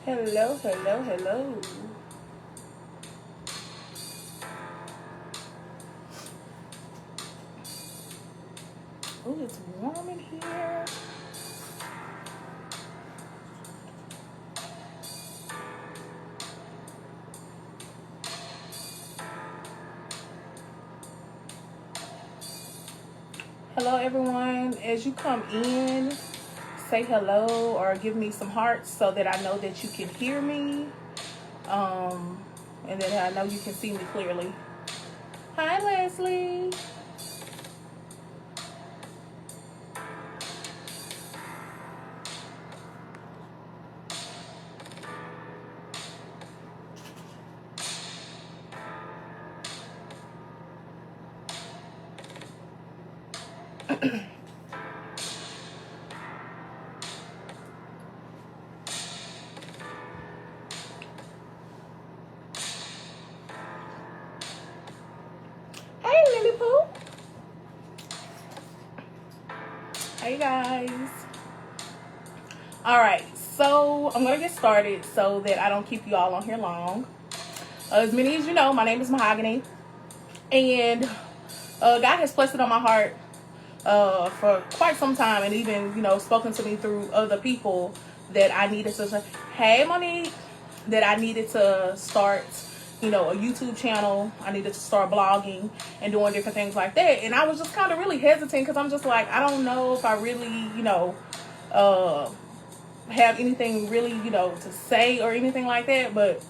Hello, hello, hello. Oh, it's warm in here. Hello, everyone. As you come in, say hello or give me some hearts so that I know that you can hear me. And that I know you can see me clearly. Hi, Leslie. Hey, Lily Pooh. Hey, guys. All right, so I'm going to get started so that I don't keep you all on here long. As many as you know, my name is Mahogany. And God has placed it on my heart for quite some time, and even, spoken to me through other people that I needed to say, hey, Monique, that I needed to start, a YouTube channel. I needed to start blogging and doing different things like that. And I was just kind of really hesitant because I'm just like, I don't know if I really, have anything really, to say or anything like that. But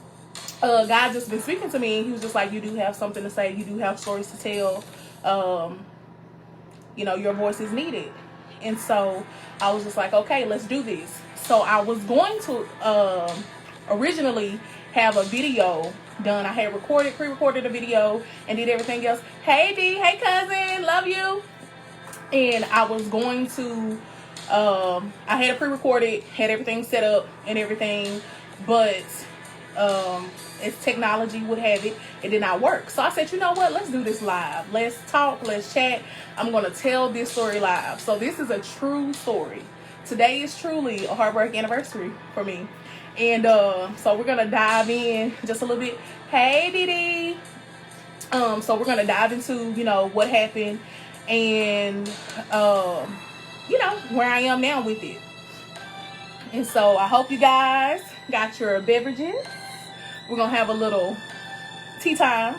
God just been speaking to me, and he was just like, you do have something to say. You do have stories to tell. Your voice is needed. And so I was just like, okay, let's do this. So I was going to originally have a video done. I had pre-recorded a video and did everything else. Hey, D. Hey, cousin. Love you. And I was going to, I had it pre-recorded, had everything set up and everything. But as technology would have it, it did not work. So I said, you know what? Let's do this live. Let's talk. Let's chat. I'm going to tell this story live. So this is a true story. Today is truly a heartbreak anniversary for me. And so we're going to dive in just a little bit. Hey, Dee. So we're going to dive into, what happened and, where I am now with it. And so I hope you guys got your beverages. We're going to have a little tea time.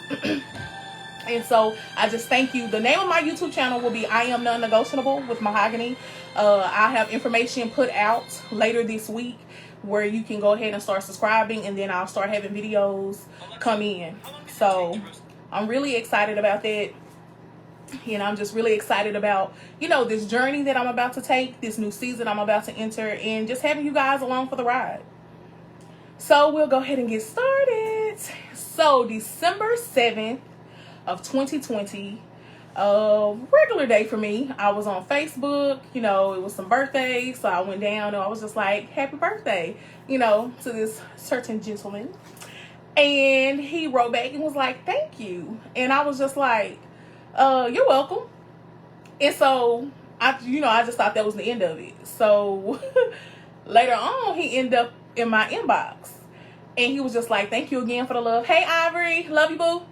And so I just thank you. The name of my YouTube channel will be I Am Non-Negotiable with Mahogany. I have information put out later this week where you can go ahead and start subscribing, and then I'll start having videos come in. So I'm really excited about that. And I'm just really excited about, this journey that I'm about to take, this new season I'm about to enter, and just having you guys along for the ride. So we'll go ahead and get started. So December 7th of 2020, regular day for me. I was on Facebook, it was some birthdays. So I went down and I was just like, happy birthday, to this certain gentleman. And he wrote back and was like, thank you. And I was just like, you're welcome. And so I just thought that was the end of it. So later on, he ended up in my inbox, and he was just like, thank you again for the love. Hey, Ivory, love you, boo.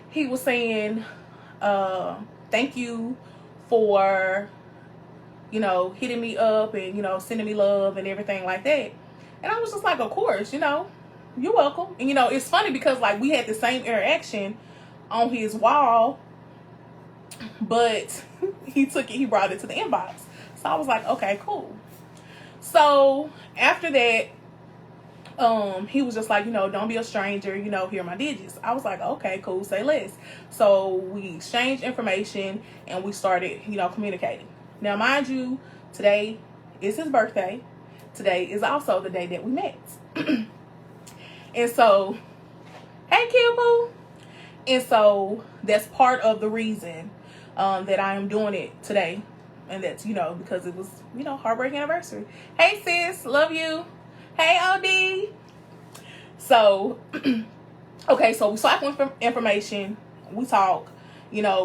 He was saying, thank you for, hitting me up and, sending me love and everything like that. And I was just like, of course, you're welcome. And, it's funny because, like, we had the same interaction on his wall, but he brought it to the inbox. So I was like, okay, cool. So after that, he was just like, don't be a stranger, here are my digits. I was like, okay, cool, say less. So we exchanged information and we started, communicating. Now, mind you, today is his birthday. Today is also the day that we met. And so, hey, Kilboo. And so that's part of the reason that I am doing it today. And that's, because it was, Heartbreak Anniversary. Hey, sis, love you. Hey, OD. So, okay, so we swap information. We talk,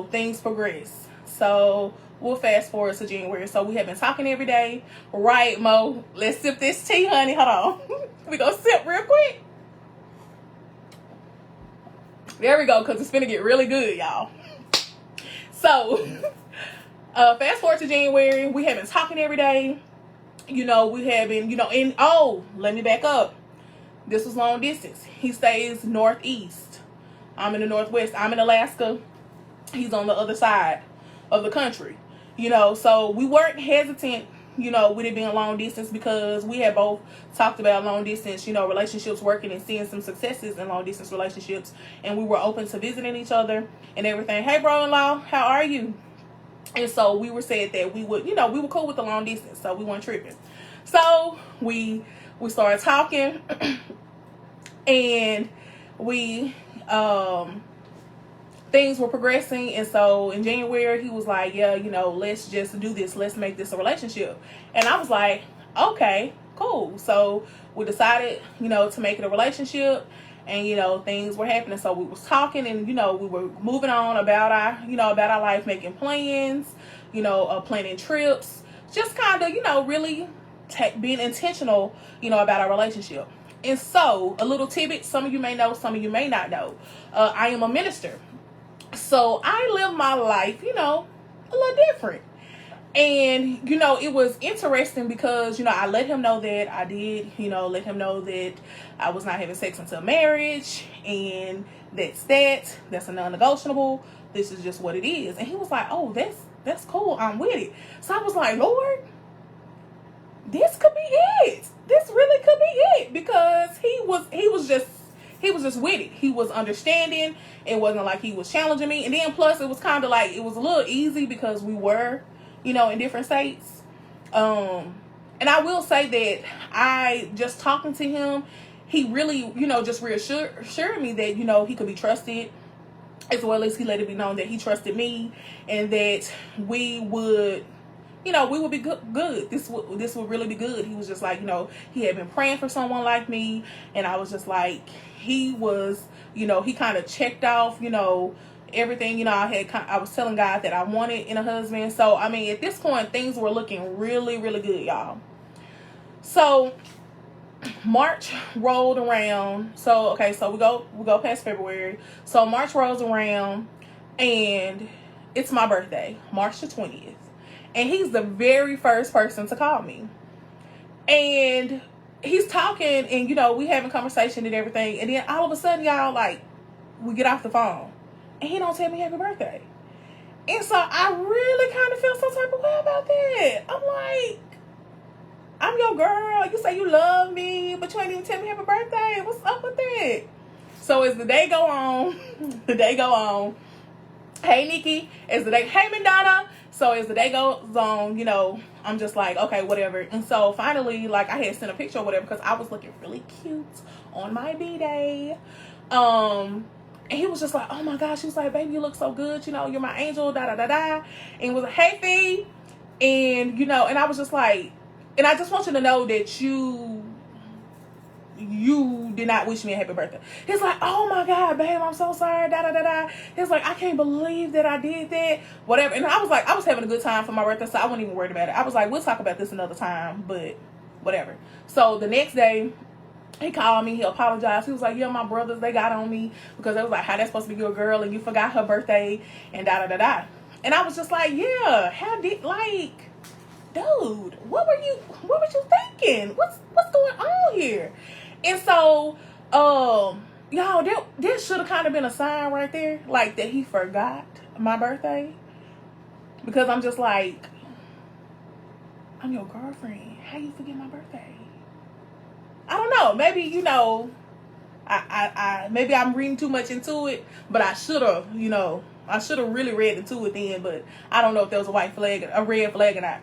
things progress. So we'll fast forward to January. So we have been talking every day. Right, Mo? Let's sip this tea, honey. Hold on. We gonna sip real quick. There we go, because it's finna get really good, y'all. So, fast forward to January. We have been talking every day. You know, we have been, you know, let me back up. This was long distance. He stays northeast. I'm in the northwest. I'm in Alaska. He's on the other side of the country. You know, so we weren't hesitant, you know, with it being long distance, because we had both talked about long distance, you know, relationships, working and seeing some successes in long distance relationships. And we were open to visiting each other and everything. Hey, bro-in-law, how are you? And so we were said that we would, you know, we were cool with the long distance, so we weren't tripping. So we started talking, and we things were progressing. And so in January he was like, yeah, you know, let's just do this, let's make this a relationship. And I was like, okay, cool. So we decided, you know, to make it a relationship. And, you know, things were happening. So we was talking, and, you know, we were moving on about our life, making plans, you know, planning trips, just kind of, you know, really being intentional, you know, about our relationship. And so a little tidbit, some of you may know, some of you may not know, I am a minister. So I live my life, you know, a little different. And, you know, it was interesting because, you know, I let him know that I did, you know, let him know that I was not having sex until marriage, and that's a non-negotiable. This is just what it is. And he was like, oh, that's cool. I'm with it. So I was like, Lord, this could be it. This really could be it, because he was just with it. He was understanding. It wasn't like he was challenging me. And then plus it was kind of like, it was a little easy because we were, you know, in different states. And I will say that I just talking to him, he really, you know, just reassured me that, you know, he could be trusted, as well as he let it be known that he trusted me, and that we would, you know, we would be good. This would really be good. He was just like, you know, he had been praying for someone like me, and I was just like, he was, you know, he kind of checked off, you know, everything, you know, I was telling God that I wanted in a husband. So, I mean, at this point, things were looking really, really good, y'all. So, March rolled around. So, okay, so we go past February. So, March rolls around, and it's my birthday, March the 20th. And he's the very first person to call me. And he's talking, and, you know, we having conversation and everything. And then all of a sudden, y'all, like, we get off the phone, and he don't tell me happy birthday. And so I really kind of feel some type of way about that. I'm like, I'm your girl. You say you love me, but you ain't even tell me happy birthday. What's up with that? So as the day go on, hey, Nikki, hey, Madonna. So as the day goes on, you know, I'm just like, okay, whatever. And so finally, like, I had sent a picture or whatever, because I was looking really cute on my B-Day. And he was just like, oh my gosh. He was like, baby, you look so good. You know, you're my angel, da-da-da-da. And he was like, hey, Fee. And, you know, and I was just like, and I just want you to know that you did not wish me a happy birthday. He's like, oh my God, babe, I'm so sorry, da-da-da-da. He's like, I can't believe that I did that, whatever. And I was like, I was having a good time for my birthday, so I wasn't even worried about it. I was like, we'll talk about this another time, but whatever. So the next day, he called me, he apologized. He was like, yeah, my brothers, they got on me, because they was like, how that's supposed to be your girl, and you forgot her birthday, and da-da-da-da. And I was just like, yeah, dude, what were you thinking? What's going on here? And so, y'all, that should have kind of been a sign right there, like, that he forgot my birthday. Because I'm just like, I'm your girlfriend. How you forget my birthday? I don't know. Maybe, you know, maybe I'm reading too much into it, but I should have really read into it then. But I don't know if there was a red flag or not.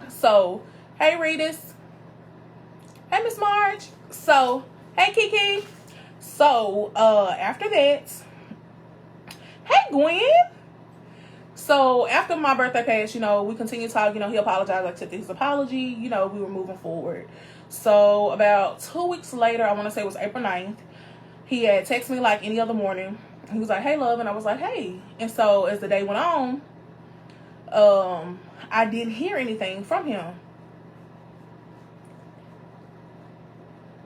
So, hey, Reedus. Hey, Miss Marge. So, hey, Kiki. So, after that, hey, Gwen. So, after my birthday passed, you know, we continued talking. You know, he apologized. I accepted his apology. You know, we were moving forward. So, about 2 weeks later, I want to say it was April 9th, he had texted me like any other morning. He was like, hey, love. And I was like, hey. And so, as the day went on, I didn't hear anything from him.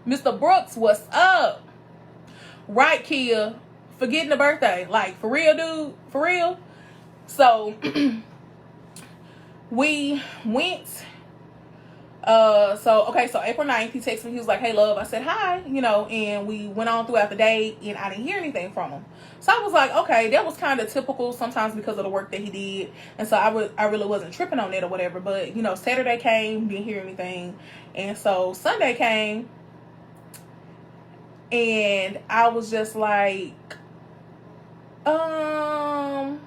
Mr. Brooks, what's up? Right, Kia. Forgetting the birthday. Like, for real, dude? For real? So, we went. So April 9th, he texted me. He was like, hey, love. I said, hi, and we went on throughout the day, and I didn't hear anything from him. So I was like, okay, that was kind of typical sometimes because of the work that he did. And so I really wasn't tripping on it or whatever. But, Saturday came, didn't hear anything. And so Sunday came, and I was just like, why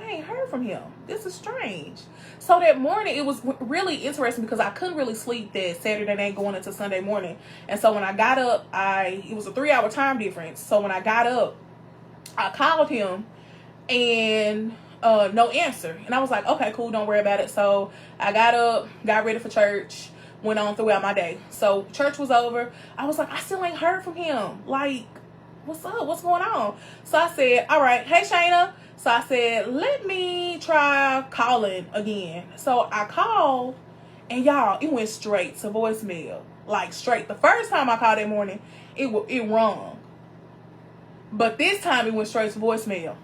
I ain't heard from him? This is strange. So that morning, it was really interesting because I couldn't really sleep that Saturday night going into Sunday morning. And so when I got up, it was a 3-hour time difference. So when I got up, I called him and no answer. And I was like, okay, cool, don't worry about it. So I got up, got ready for church, went on throughout my day. So church was over. I was like, I still ain't heard from him. Like, what's up? What's going on? So I said, all right, hey, Shayna. So I said, let me try calling again. So I called, and y'all, it went straight to voicemail. Like, straight. The first time I called that morning, it rung. But this time, it went straight to voicemail.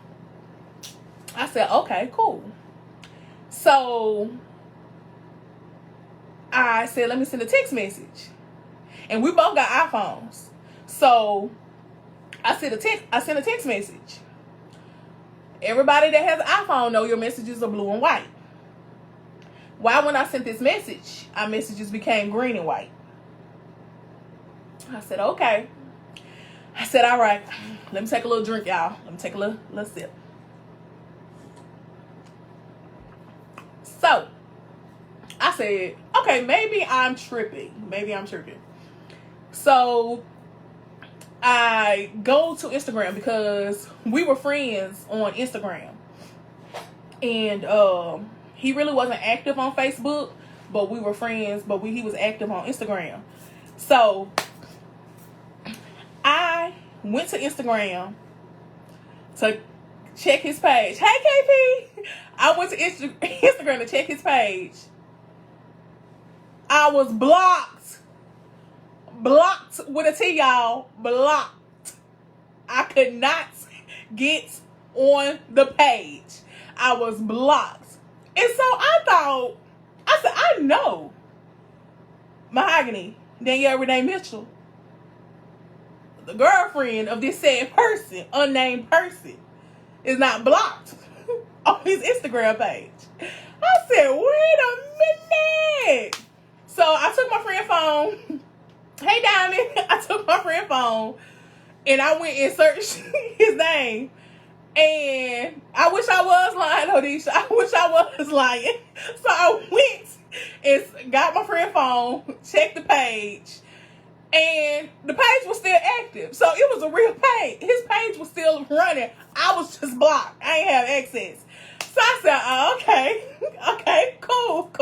I said, okay, cool. So I said, let me send a text message. And we both got iPhones. So I sent a text message. Everybody that has an iPhone know your messages are blue and white. Why when I sent this message, our messages became green and white? I said, okay. I said, all right, let me take a little drink, y'all. Let me take a little sip. So, I said, okay, maybe I'm tripping. So, I go to Instagram because we were friends on Instagram. And he really wasn't active on Facebook, but we were friends, but he was active on Instagram. So I went to Instagram to check his page. Hey, KP! I went to Instagram to check his page. I was blocked. Blocked with a T, y'all. Blocked. I could not get on the page. I was blocked. And so I said, I know Mahogany, Danielle Renee Mitchell, the girlfriend of this said person, unnamed person, is not blocked on his Instagram page. I said, wait a minute. So I took my friend's phone. Hey, Diamond. I took my friend's phone and I went and searched his name. And I wish I was lying, Odisha. I wish I was lying. So I went and got my friend's phone, checked the page, and the page was still active. So it was a real page. His page was still running. I was just blocked. I ain't have access. So I said, oh, okay, cool.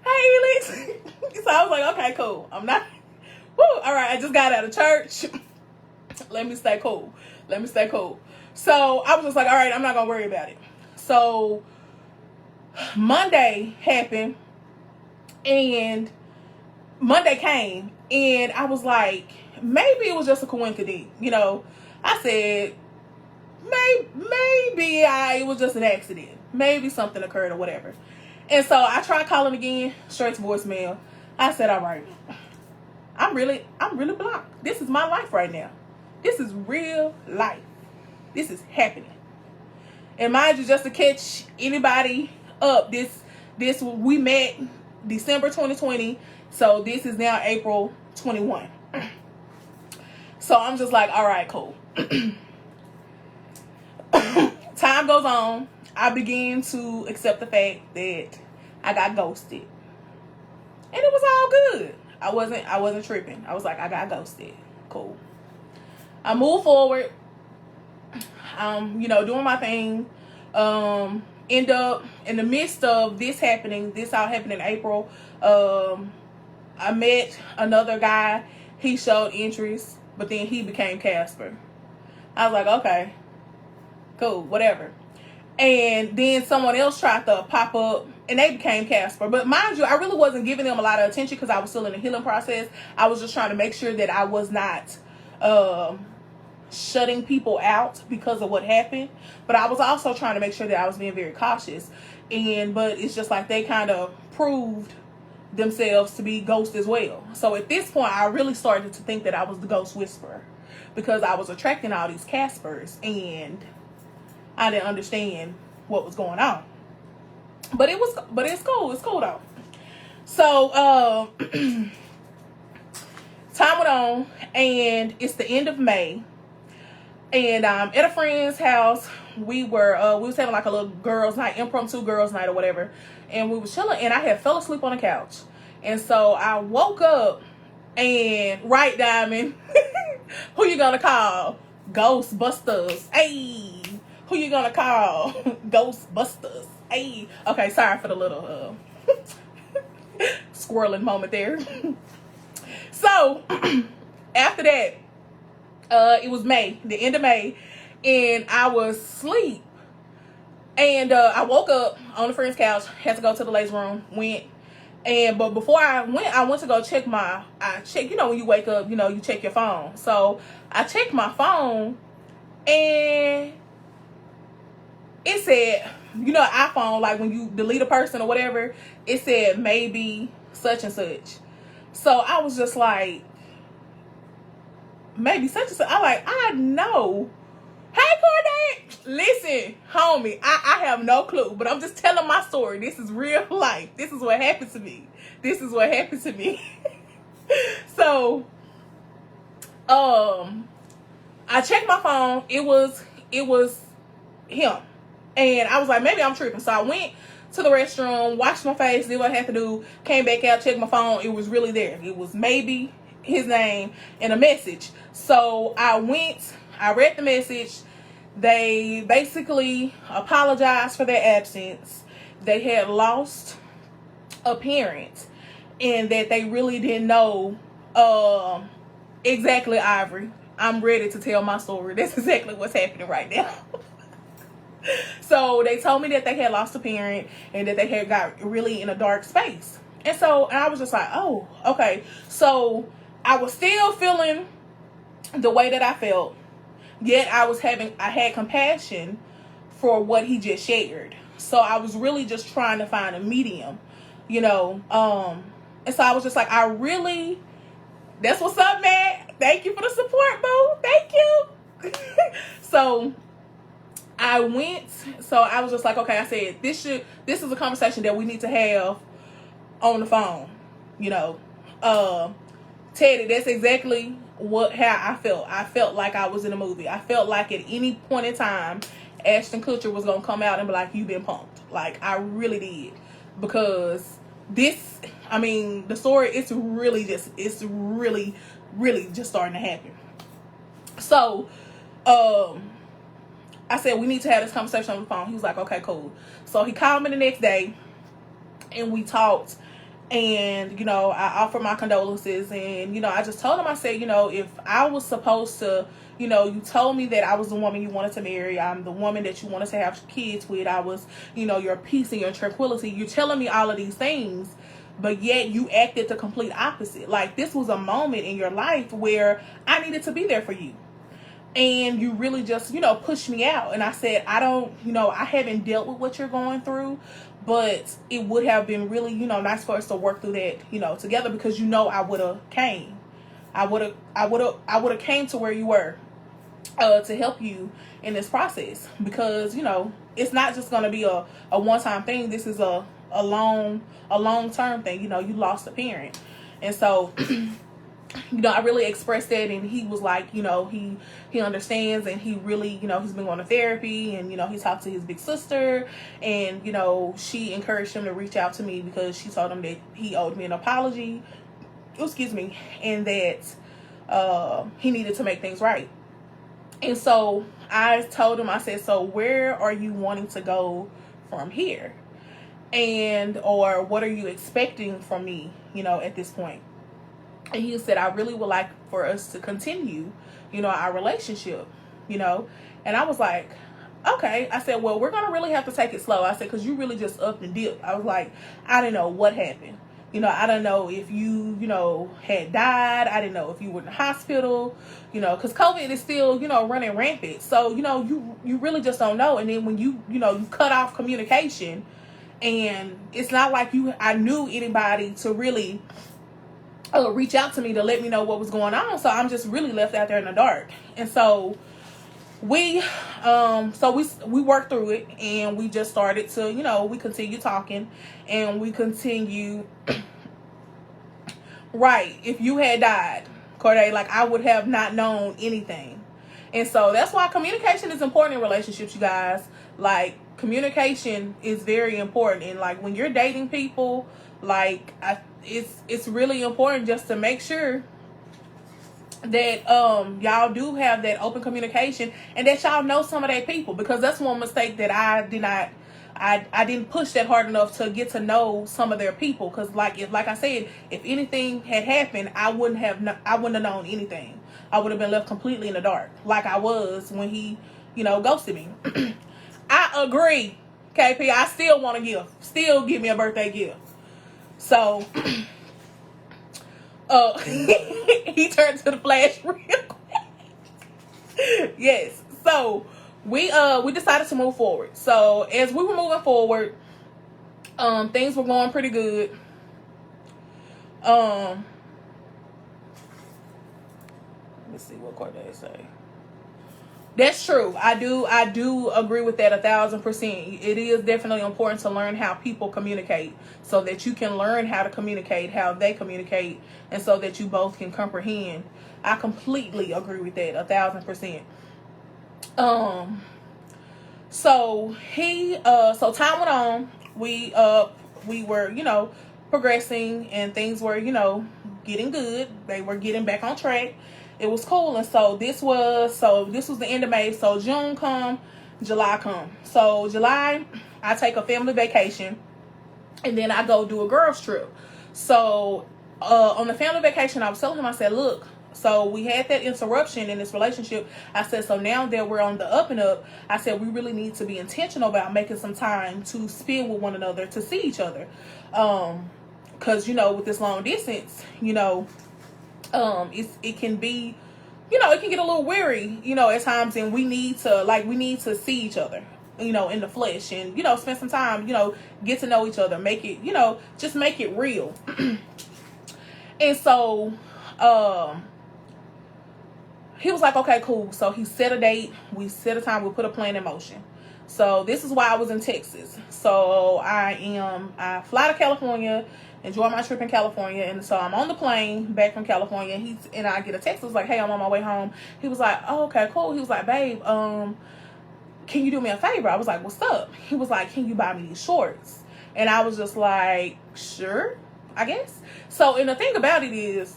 Hey, Elix. So I was like, okay, cool. I'm not, all right, I just got out of church. Let me stay cool. So I was just like, all right, I'm not going to worry about it. So Monday happened, and Monday came, and I was like, maybe it was just a coincidence. I said, maybe it was just an accident. Maybe something occurred or whatever. And so I tried calling again, straight to voicemail. I said, all right, I'm really blocked. This is my life right now. This is real life. This is happening. And mind you, just to catch anybody up, this we met December 2020. So this is now April 21. So I'm just like, all right, cool. Time goes on. I begin to accept the fact that I got ghosted. And it was all good. I wasn't tripping. I was like, I got ghosted. Cool. I moved forward. Doing my thing. End up in the midst of this all happened in April. I met another guy. He showed interest, but then he became Casper. I was like, okay, cool, whatever. And then someone else tried to pop up and they became Casper. But mind you, I really wasn't giving them a lot of attention because I was still in the healing process. I was just trying to make sure that I was not shutting people out because of what happened. But I was also trying to make sure that I was being very cautious. But it's just like they kind of proved themselves to be ghosts as well. So at this point, I really started to think that I was the ghost whisperer because I was attracting all these Caspers and I didn't understand what was going on. But it's cool. It's cool though. So time went on and it's the end of May. And at a friend's house, we was having like a little girls' night, impromptu girls' night or whatever. And we was chilling and I had fell asleep on the couch. And so I woke up and right, Diamond, who you gonna call? Ghostbusters. Hey. Who you gonna call? Ghostbusters. Hey. Okay, sorry for the little squirreling moment there. So after that, it was May, the end of May, and I was asleep. And I woke up on the friend's couch, had to go to the ladies' room, but before I went to go check you know, when you wake up, you know, you check your phone. So I checked my phone and it said, you know, iPhone, like when you delete a person or whatever, it said maybe such and such. So I was just like, maybe such and such. I know. Hey, Corday. Listen, homie, I have no clue, but I'm just telling my story. This is real life. This is what happened to me. So, I checked my phone. It was him. And I was like, maybe I'm tripping. So I went to the restroom, washed my face, did what I had to do, came back out, checked my phone. It was really there. It was maybe his name and a message. So I read the message. They basically apologized for their absence. They had lost a parent and that they really didn't know exactly, Ivory. I'm ready to tell my story. That's exactly what's happening right now. So they told me that they had lost a parent and that they had got really in a dark space. And I was just like, oh, okay. So I was still feeling the way that I felt, yet I had compassion for what he just shared. So I was really just trying to find a medium, you know. And so I was just like, that's what's up, man. Thank you for the support, boo. Thank you. So I was just like, okay, I said, this is a conversation that we need to have on the phone, you know. Teddy, that's exactly how I felt. I felt like I was in a movie. I felt like at any point in time, Ashton Kutcher was going to come out and be like, you've been punked. Like, I really did. Because the story, it's really just starting to happen. So, I said, we need to have this conversation on the phone. He was like, okay, cool. So he called me the next day and we talked. And, you know, I offered my condolences. And, you know, I just told him, I said, you know, if I was supposed to, you know, you told me that I was the woman you wanted to marry. I'm the woman that you wanted to have kids with. I was, you know, your peace and your tranquility. You're telling me all of these things, but yet you acted the complete opposite. Like, this was a moment in your life where I needed to be there for you. And you really just, you know, pushed me out. And I said, I haven't dealt with what you're going through, but it would have been really, you know, nice for us to work through that, you know, together, because, you know, I would have came to where you were, to help you in this process, because, you know, it's not just going to be a one-time thing. This is a long-term thing. You know, you lost a parent. And so, you know, I really expressed that, and he was like, you know, he understands, and he really, you know, he's been going to therapy, and, you know, he talked to his big sister, and, you know, she encouraged him to reach out to me because she told him that he owed me an apology, and that he needed to make things right. And so I told him, I said, so where are you wanting to go from here? Or what are you expecting from me, you know, at this point? And he said, I really would like for us to continue, you know, our relationship, you know. And I was like, okay. I said, well, we're going to really have to take it slow. I said, because you really just upped and dipped. I was like, I didn't know what happened. I don't know if you, had died. I didn't know if you were in the hospital, because COVID is still, running rampant. So, you really just don't know. And then when you cut off communication, and it's not like I knew anybody to really reach out to me to let me know what was going on. So I'm just really left out there in the dark. And so we worked through it, and we just started to, we continue talking, and we continue. Right. If you had died, Corday, like, I would have not known anything. And so that's why communication is important in relationships, you guys. Like, communication is very important. And like, when you're dating people, like, it's really important just to make sure that y'all do have that open communication, and that y'all know some of their people, because that's one mistake that I didn't push that hard enough to get to know some of their people. Because like I said, if anything had happened, I wouldn't have known anything. I would have been left completely in the dark, like I was when he ghosted me. I agree, KP. I still want a gift. Still give me a birthday gift. So he turned to the flash real quick. Yes. So we decided to move forward. So as we were moving forward, things were going pretty good. Let me see what Corday say. That's true. I do agree with that 1,000%. It is definitely important to learn how people communicate, so that you can learn how to communicate, how they communicate, and so that you both can comprehend. I completely agree with that 1,000%. So so time went on. We were, progressing, and things were, getting good. They were getting back on track. It was cool. And so this was the end of May. So June come, July come. So July, I take a family vacation, and then I go do a girls trip. So on the family vacation, I was telling him, I said, look, so we had that interruption in this relationship. I said, so now that we're on the up and up, I said, we really need to be intentional about making some time to spend with one another, to see each other. Because, with this long distance, it can be, it can get a little weary, at times, and we need to see each other, in the flesh, and, spend some time, get to know each other, make it, just make it real. And so, he was like, okay, cool. So he set a date. We set a time. We put a plan in motion. So this is why I was in Texas. So I fly to California, enjoy my trip in California. And so I'm on the plane back from California. And I get a text. It was like, hey, I'm on my way home. He was like, oh, okay, cool. He was like, babe, can you do me a favor? I was like, what's up? He was like, can you buy me these shorts? And I was just like, sure, I guess. So, and the thing about it is,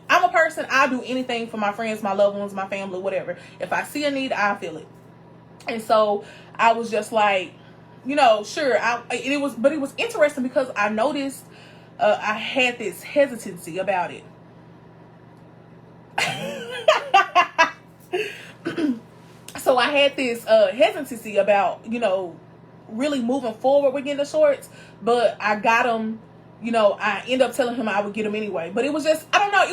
I'm a person, I'll do anything for my friends, my loved ones, my family, whatever. If I see a need, I feel it. And so I was just like, sure. It was interesting, because I noticed I had this hesitancy about it. So I had this hesitancy about, really moving forward with getting the shorts, but I got them. I end up telling him I would get them anyway. But it was just, I don't know,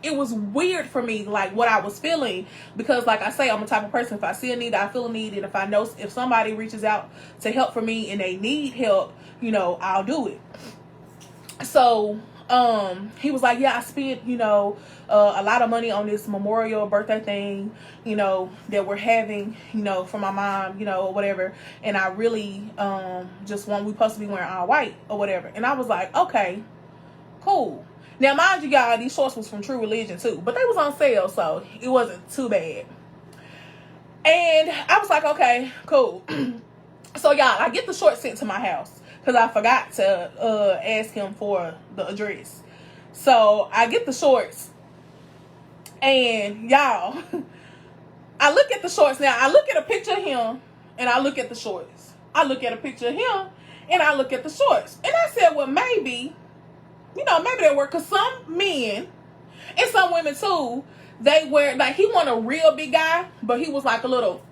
it was weird for me, like, what I was feeling. Because, like I say, I'm the type of person, if I see a need, I feel a need. And if I know, if somebody reaches out to help for me and they need help, I'll do it. So, he was like, yeah, I spent, a lot of money on this memorial birthday thing, that we're having, for my mom, or whatever. And I really, just want, we supposed to be wearing all white or whatever. And I was like, okay, cool. Now, mind you, y'all, these shorts was from True Religion too, but they was on sale, so it wasn't too bad. And I was like, okay, cool. So, y'all, I get the shorts sent to my house, because I forgot to ask him for the address. So I get the shorts, and y'all, I look at the shorts. Now I look at a picture of him, and I look at the shorts. I look at a picture of him, and I look at the shorts. And I said, well, maybe, maybe that work. Because some men, and some women too, they wear, like, he wasn't a real big guy, but he was like a little,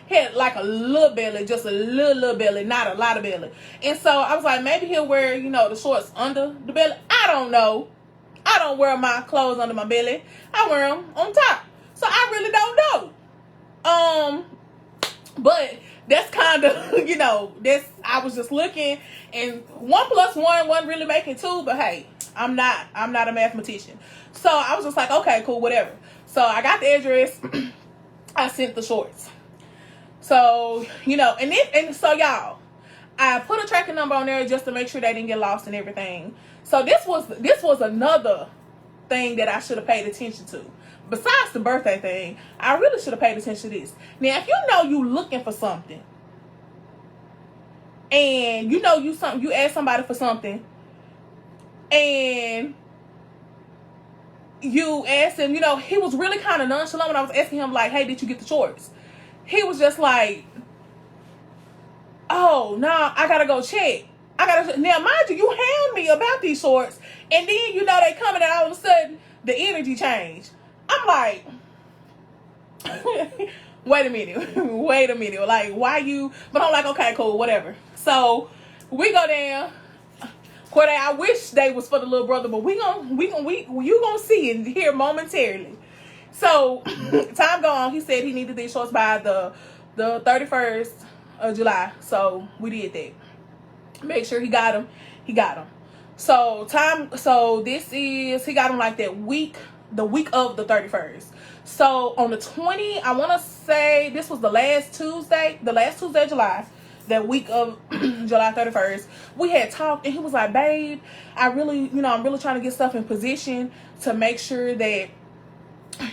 had like a little belly, just a little belly, not a lot of belly. And so I was like, maybe he'll wear, the shorts under the belly. I don't know. I don't wear my clothes under my belly. I wear them on top. So I really don't know. But that's kind of, I was just looking, and 1 + 1 wasn't really making 2, but hey, I'm not a mathematician. So I was just like, okay, cool, whatever. So I got the address. I sent the shorts. So, and so y'all, I put a tracking number on there just to make sure they didn't get lost and everything. So this was another thing that I should have paid attention to. Besides the birthday thing, I really should have paid attention to this. Now, if you looking for something, and you ask somebody for something, and you asked him, he was really kind of nonchalant when I was asking him, like, hey, did you get the shorts? He was just like, oh, no, I gotta go check. Now, mind you, you hand me about these shorts, and then, they coming, and all of a sudden, the energy changed. I'm like, wait a minute. Like, why you? But I'm like, okay, cool, whatever. So we go down. Corday, I wish they was for the little brother, but you gonna see and hear momentarily. So time go on. He said he needed these shorts by the 31st of July. So we did that. Make sure he got them. He got them. So he got them like that week. The week of the 31st. So on the 20th, I want to say this was the last Tuesday of July, that week of July 31st, we had talked, and he was like, babe, I'm really trying to get stuff in position to make sure that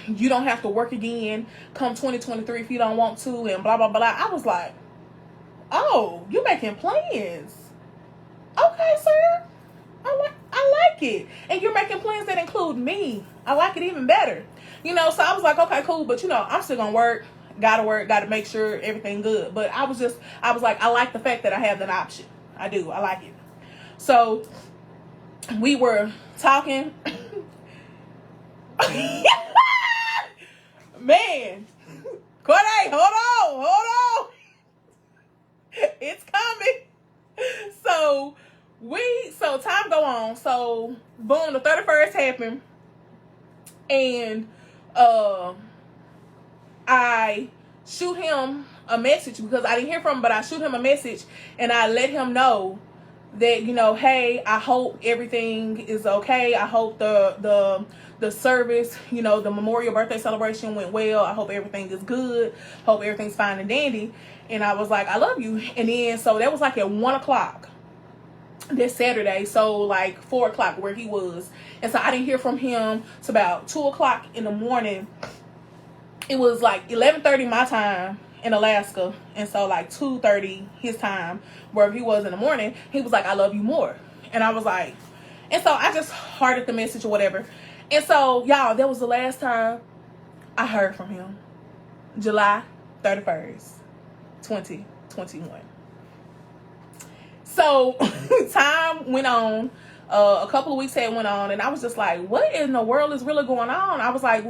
you don't have to work again come 2023 if you don't want to, and blah, blah, blah. I was like, oh, you making plans. Okay, sir. I like it. And you're making plans that include me. I like it even better. So I was like, okay, cool. But, I'm still going to work. Got to make sure everything good. But I was like, I like the fact that I have that option. I do. I like it. So we were talking. Man. Corday, hold on. It's coming. So time go on. So boom, the 31st happened, and I shoot him a message because I didn't hear from him, but I shoot him a message, and I let him know that, hey, I hope everything is okay. I hope the service, the memorial birthday celebration went well. I hope everything is good. Hope everything's fine and dandy. And I was like, I love you. And then, so that was like at 1:00 this Saturday. So like 4:00 where he was. And so I didn't hear from him till about 2:00 in the morning. It was like 11:30 my time in Alaska. And so like 2:30 his time, wherever he was in the morning. He was like, I love you more. And I was like, and so I just hearted the message or whatever. And so, y'all, that was the last time I heard from him. July 31st, 2021. So time went on. A couple of weeks had went on, and I was just like, what in the world is really going on? I was like,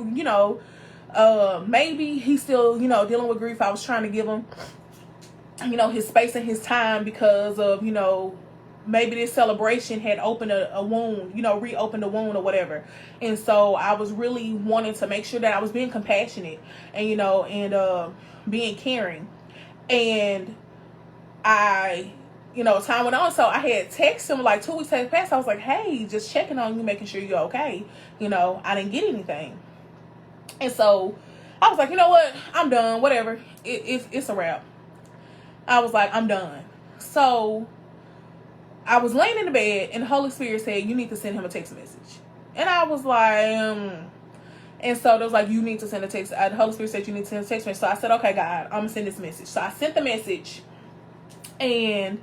maybe he's still, dealing with grief. I was trying to give him, his space and his time because of, maybe this celebration had opened a wound, reopened a wound or whatever. And so I was really wanting to make sure that I was being compassionate and, being caring. And I, time went on. So I had texted him like 2 weeks had passed. I was like, hey, just checking on you, making sure you're okay. I didn't get anything. And so I was like, you know what? I'm done. Whatever. It's a wrap. I was like, I'm done. So I was laying in the bed, and the Holy Spirit said, you need to send him a text message. And I was like, And so there was like, you need to send a text. The Holy Spirit said you need to send a text message. So I said, okay, God, I'm going to send this message. So I sent the message, and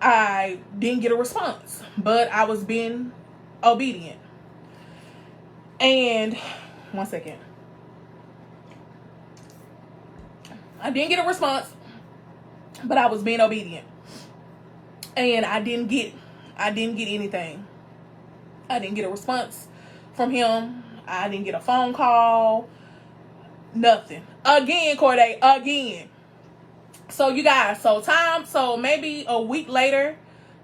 I didn't get a response, but I was being obedient. And 1 second. I didn't get a response, but I was being obedient. And I didn't get anything. I didn't get a response from him. I didn't get a phone call. Nothing. Again, Corday. Again. So you guys, so maybe a week later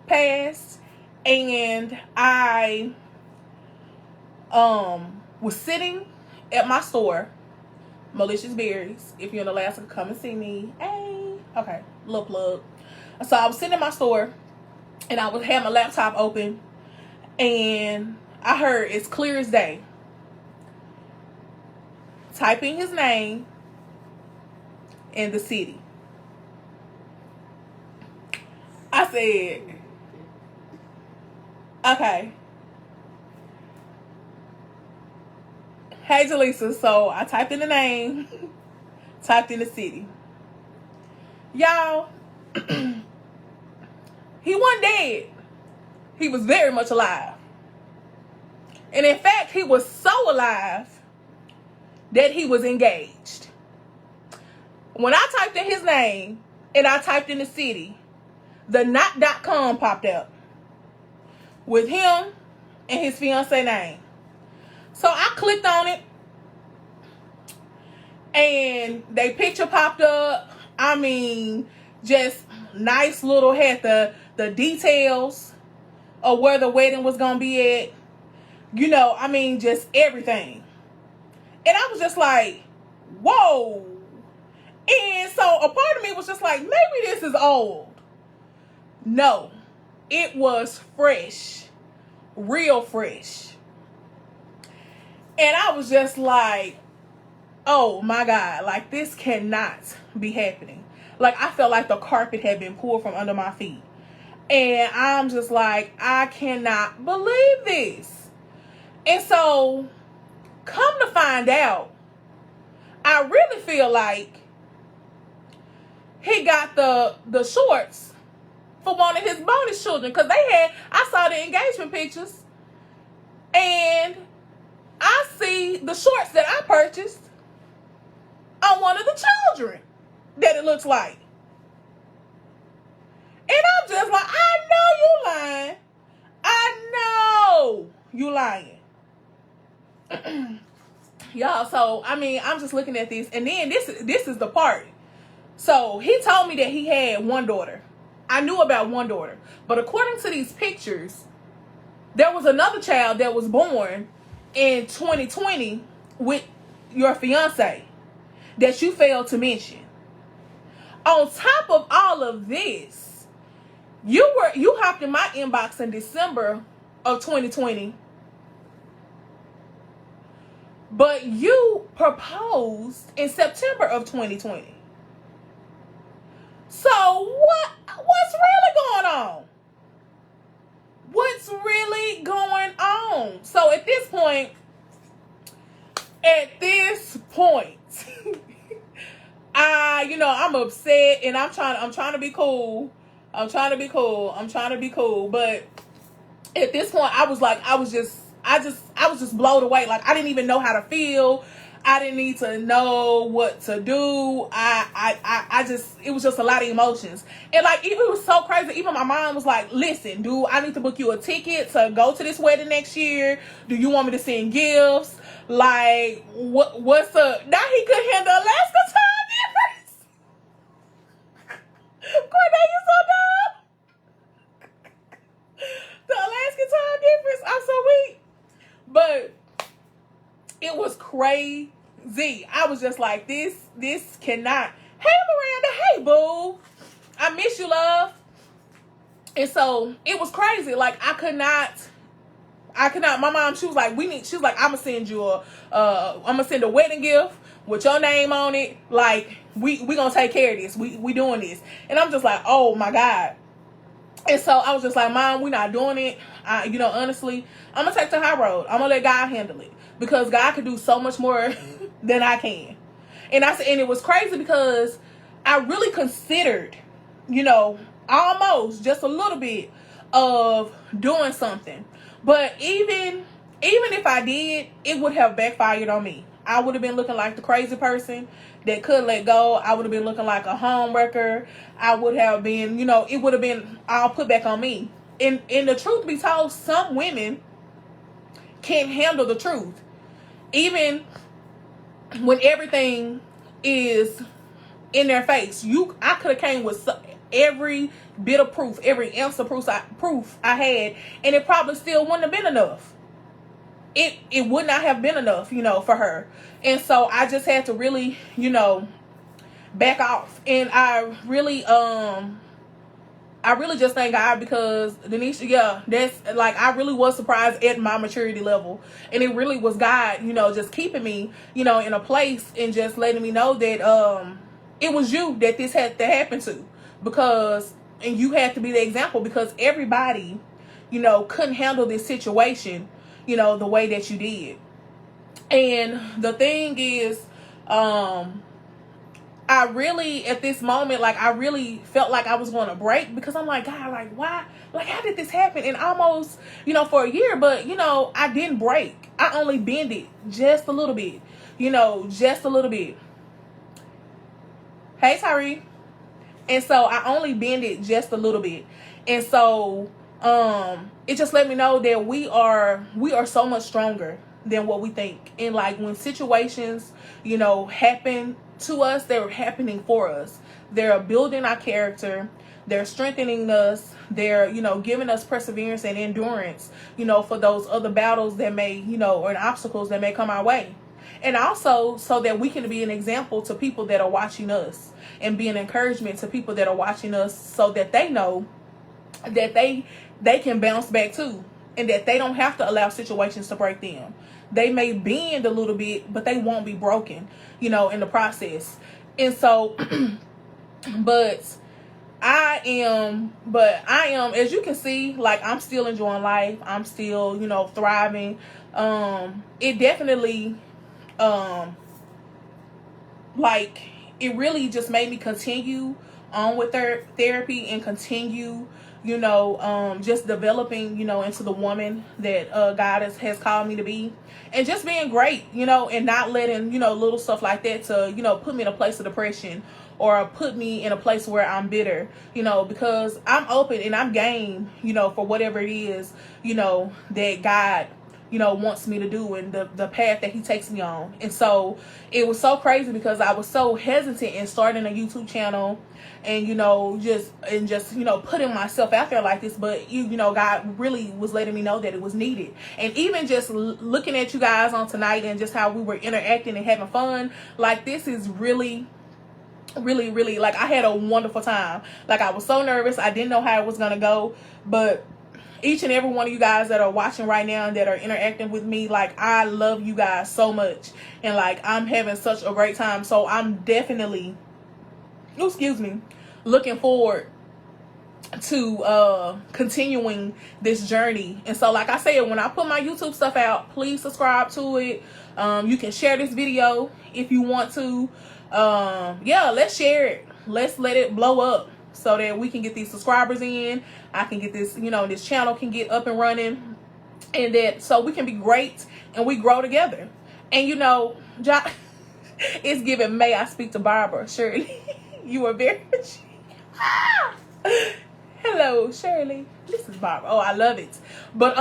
passed, and I was sitting at my store, Malicious Berries. If you're in Alaska, come and see me. Hey. Okay. Little plug. So I was sitting in my store, and I had my laptop open, and I heard, it's clear as day, typing his name and the city. I said, okay. Hey, Jaleesa. So I typed in the name, typed in the city. Y'all, he wasn't dead. He was very much alive. And in fact, he was so alive that he was engaged. When I typed in his name and I typed in the city, the not.com popped up with him and his fiancée name. So I clicked on it, and their picture popped up. I mean, just nice little, had the details of where the wedding was going to be at. You know, I mean, just everything. And I was just like, whoa. And so a part of me was just like, maybe this is old. No, it was fresh. Real fresh. And I was just like, oh my God, like this cannot be happening. Like I felt like the carpet had been pulled from under my feet. And I'm just like, I cannot believe this. And so, come to find out, I really feel like he got the shorts for one of his bonus children. Because I saw the engagement pictures. And I see the shorts that I purchased on one of the children that it looks like. And I'm just like, I know you lying. I know you lying. Y'all, so I mean, I'm just looking at this, and then this is the part. So he told me that he had one daughter. I knew about one daughter, but according to these pictures, there was another child that was born in 2020 with your fiance that you failed to mention. On top of all of this, you hopped in my inbox in December of 2020. But you proposed in September of 2020. So what's really going on? What's really going on? So at this point, I'm upset, and I'm trying to be cool. I'm trying to be cool. But at this point, I was just blown away. Like I didn't even know how to feel. I didn't need to know what to do. It was just a lot of emotions. And like, it was so crazy. Even my mom was like, listen, dude, I need to book you a ticket to go to this wedding next year. Do you want me to send gifts? Like, what's up? Now he couldn't handle Alaska time difference. Corday, you so dumb. The Alaska time difference, I'm so weak. But it was crazy. I was just like, this cannot. Hey, Miranda. Hey, boo. I miss you, love. And so it was crazy. Like I could not. My mom, she was like, I'm gonna send you I'm gonna send a wedding gift with your name on it. Like we gonna take care of this. We doing this. And I'm just like, oh my God. And so I was just like, Mom, we're not doing it. Honestly, I'm gonna take the high road. I'm gonna let God handle it, because God can do so much more than I can. And it was crazy because I really considered, almost just a little bit of doing something. But even if I did, it would have backfired on me. I would have been looking like the crazy person that could let go. I would have been looking like a homewrecker. I would have been, it would have been all put back on me. And the truth be told, some women can't handle the truth. Even when everything is in their face, I could have came with every bit of proof, every ounce of proof I had, and it probably still wouldn't have been enough. It would not have been enough, for her. And so I just had to really, back off. And I really just thank God, because Denisha, yeah, that's like, I really was surprised at my maturity level. And it really was God, just keeping me, in a place and just letting me know that it was you that this had to happen to. And you had to be the example, because everybody, couldn't handle this situation, the way that you did. And the thing is, I really, at this moment, like, I really felt like I was going to break, because I'm like, God, like, why? Like, how did this happen? And almost, for a year, but, I didn't break. I only bended just a little bit, just a little bit. Hey, Tyree. And so I only bended just a little bit. And so, it just let me know that we are so much stronger than what we think. And like, when situations, happen to us, they're happening for us. They're building our character. They're strengthening us. They're, giving us perseverance and endurance, for those other battles that may, or obstacles that may come our way. And also so that we can be an example to people that are watching us, and be an encouragement to people that are watching us, so that they know that they can bounce back too, and that they don't have to allow situations to break them. They may bend a little bit, but they won't be broken, in the process. And so, but I am, as you can see, like, I'm still enjoying life. I'm still, thriving. It definitely, like, it really just made me continue on with therapy, and continue, just developing, into the woman that God has called me to be, and just being great, and not letting, little stuff like that to, put me in a place of depression, or put me in a place where I'm bitter, because I'm open and I'm game, for whatever it is, that God, wants me to do, and the path that he takes me on. And so it was so crazy, because I was so hesitant in starting a YouTube channel, and just putting myself out there like this. But God really was letting me know that it was needed. And even just looking at you guys on tonight, and just how we were interacting and having fun, like, this is really, like, I had a wonderful time. Like, I was so nervous. I didn't know how it was gonna go, but each and every one of you guys that are watching right now and that are interacting with me, like, I love you guys so much, and like, I'm having such a great time. So I'm definitely, looking forward to continuing this journey. And so, like I said, when I put my YouTube stuff out, please subscribe to it. You can share this video if you want to. Yeah, let's share it. Let's let it blow up, so that we can get these subscribers in. I can get this, this channel can get up and running, and that, so we can be great and we grow together. And it's given, may I speak to Barbara? Shirley, you are very hello, Shirley, this is Barbara. Oh, I love it. But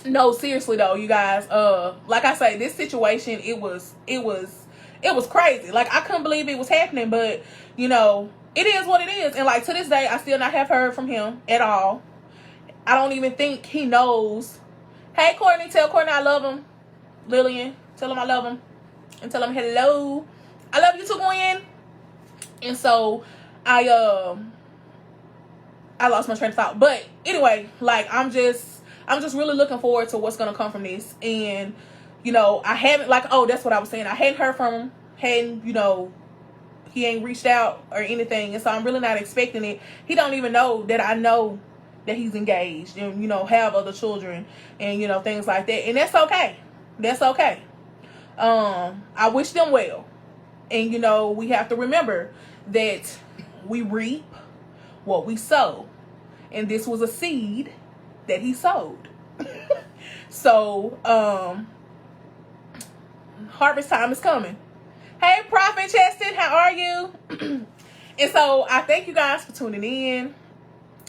no, seriously though, you guys, like I say, this situation, it was crazy. Like, I couldn't believe it was happening, but it is what it is. And like, to this day, I still not have heard from him at all. I don't even think he knows. Hey, Courtney, tell Courtney I love him. Lillian, tell him I love him, and tell him hello. I love you too, Gwen. And so I lost my train of thought. But anyway, like, I'm just really looking forward to what's gonna come from this. And I haven't, like, oh, that's what I was saying, I hadn't heard from him. He ain't reached out or anything, and so I'm really not expecting it. He don't even know that I know that he's engaged, and have other children, and things like that. And that's okay. That's okay. I wish them well. And we have to remember that we reap what we sow, and this was a seed that he sowed. So harvest time is coming. Hey, Prophet Cheston, how are you? And so I thank you guys for tuning in.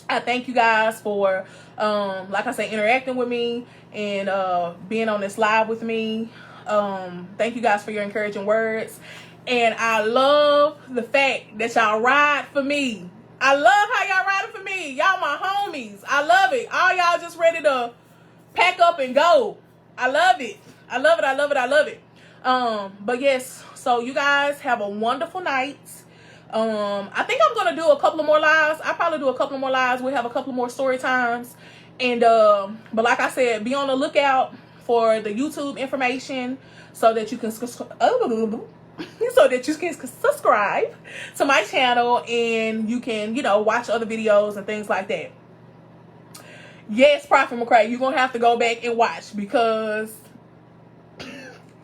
I thank you guys for, like I say, interacting with me and being on this live with me. Thank you guys for your encouraging words. And I love the fact that y'all ride for me. I love how y'all riding for me. Y'all my homies. I love it. All y'all just ready to pack up and go. I love it. I love it. I love it. I love it. But yes, so you guys have a wonderful night. I think I'm gonna do a couple of more lives. I'll probably do a couple of more lives. We'll have a couple of more story times. And but like I said, be on the lookout for the YouTube information so that you can subscribe to my channel, and you can, you know, watch other videos and things like that. Yes, Prophet McCray, you're gonna have to go back and watch, because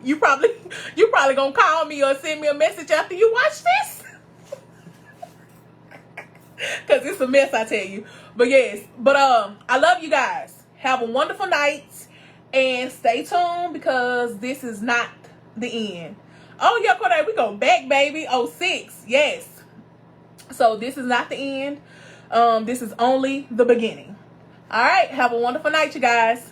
you probably gonna call me or send me a message after you watch this. Because it's a mess, I tell you. But yes, but I love you guys. Have a wonderful night, and stay tuned, because this is not the end. Oh yeah, Corday, we go back, baby. 06, yes. So this is not the end. This is only the beginning. All right, have a wonderful night, you guys.